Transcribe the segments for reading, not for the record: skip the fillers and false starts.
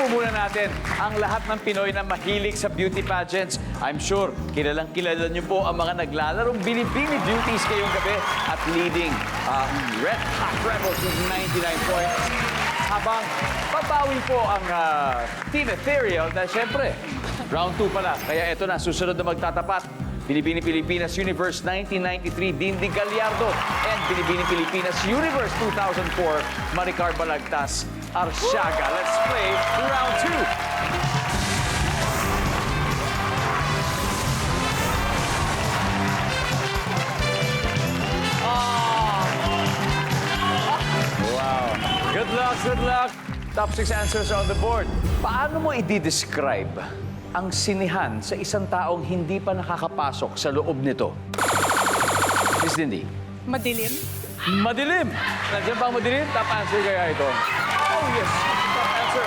po muna natin ang lahat ng Pinoy na mahilig sa beauty pageants. I'm sure, kilalang kilala niyo po ang mga naglalarong Binibini Beauties ngayong gabi at leading Red Hot Rebels with 99 points. Habang papawi po ang Team Ethereal dahil syempre, round 2 pala. Kaya ito na, susunod na magtatapat. Binibini Pilipinas Universe 1993, Dindi Gallardo. And Binibini Pilipinas Universe 2004, Maricar Balagtas Arsiaga. Let's play round 2. Wow. Good luck, good luck. Top 6 answers on the board. Paano mo i-describe ang sinihan sa isang taong hindi pa nakakapasok sa loob nito? Miss Dindy. Madilim. Madilim. Nandiyan ba ang madilim? Top answer kaya ito. Oh, yes. Top answer.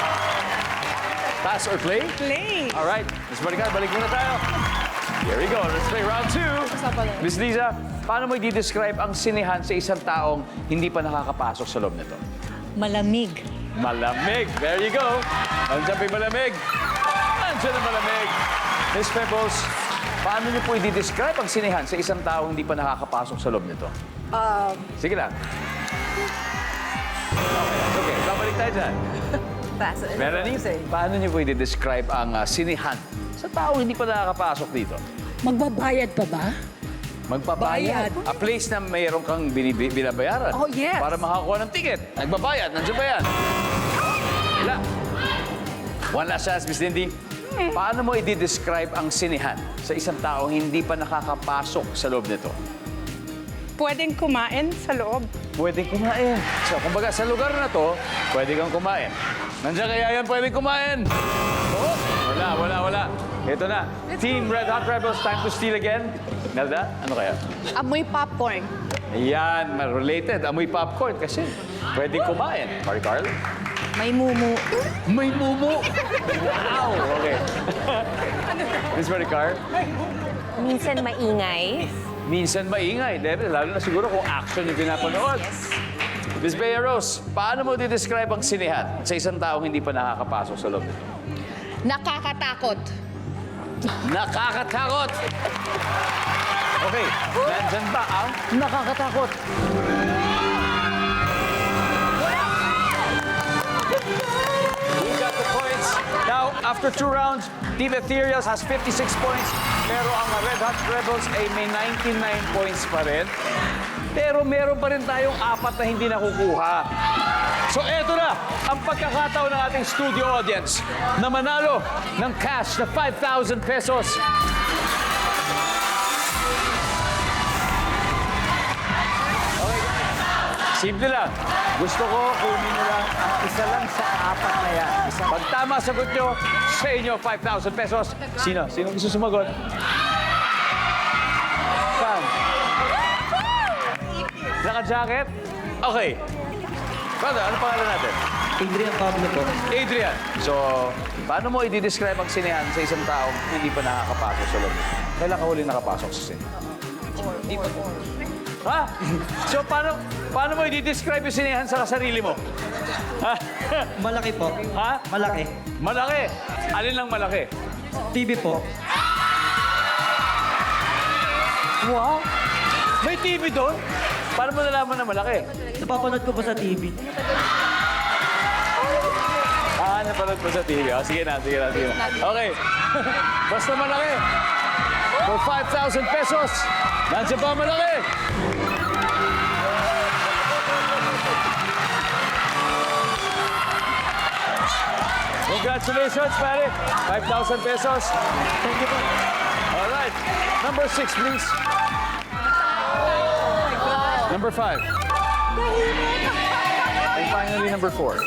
Pass or play? Play. All right. Miss Maricar, balik muna tayo. Here we go. Let's play round 2. Miss Liza, paano mo i-describe ang sinihan sa isang taong hindi pa nakakapasok sa loob nito? Malamig. Malamig. There you go. Nandiyan pa yung malamig. Nandiyan ang malamig. Miss Pebbles, paano niyo po i-describe ang sinihan sa isang taong hindi pa nakakapasok sa loob nito? Sige lang. Okay, babalik tayo dyan. Melanie, paano niyo po i-describe ang sinihan sa taong hindi pa nakakapasok dito? Magbabayad pa ba? Magbabayad. A place na mayroon kang binabayaran. Oh, yes. Para makakuha ng ticket. Nagbabayad. Nandiyan ba yan? Wala. One last chance, Miss Dindy. Paano mo i-describe ang sinihan sa isang taong hindi pa nakakapasok sa loob nito? Pwedeng kumain sa loob. Pwedeng kumain. So, kumbaga, sa lugar na to, pwede kang kumain. Nandiyan kaya yan, pwedeng kumain. Oh, wala. Ito na. Team Red Hot Rebels, time to steal again. Nelda, ano kaya? Amoy popcorn. Ayan, related. Amoy popcorn kasi pwedeng kumain. Maricar? May mumu. May mumu. Wow! Okay. Miss Maricar? Minsan maingay. Minsan maingay. Debe, lalo na siguro kung action yung pinapanood. Miss Bea Rose, paano mo di-describe ang sinihan sa isang taong hindi pa nakakapasok sa loob nito? Nakakatakot. Nakakatakot! Okay, nandyan ba ang nakakatakot? Who got the points? Now, after 2 rounds, Team Ethereal has 56 points. Pero ang Red Hot Rebels ay may 99 points pa rin. Pero meron pa rin tayong 4 na hindi nakukuha. So eto na ang pagkakataon ng ating studio audience na manalo ng cash na 5,000 pesos. Okay. Simple lang. Gusto ko kunin nyo lang ang isa lang sa 4 na yan. Pag tama sagot nyo, sa inyo 5,000 pesos. Sino? Sino gusto sumagot? Saan? Naka-jacket? Okay. Brother, ano pangalan natin? Adrian Pablo po. Adrian. So, paano mo i-describe ang sinehan sa isang taong hindi pa nakakapasok sa loob? Kailan ka huli nakapasok sa sinehan? Ha? So, paano mo i-describe yung sinehan sa sarili mo? Ha? Malaki po. Ha? Malaki. Malaki. Alin lang malaki? TV po. Wow. May TV doon? Paano mo nalaman na malaki? Napapanood ko po sa TV. Napanood po sa TV. Oh, sige na. Okay. Basta malaki. For 5,000 pesos. Nandiyan pa malaki. Congratulations, pare. 5,000 pesos. Thank you po. All right. Number 6, please. Number 5. And finally, number 4.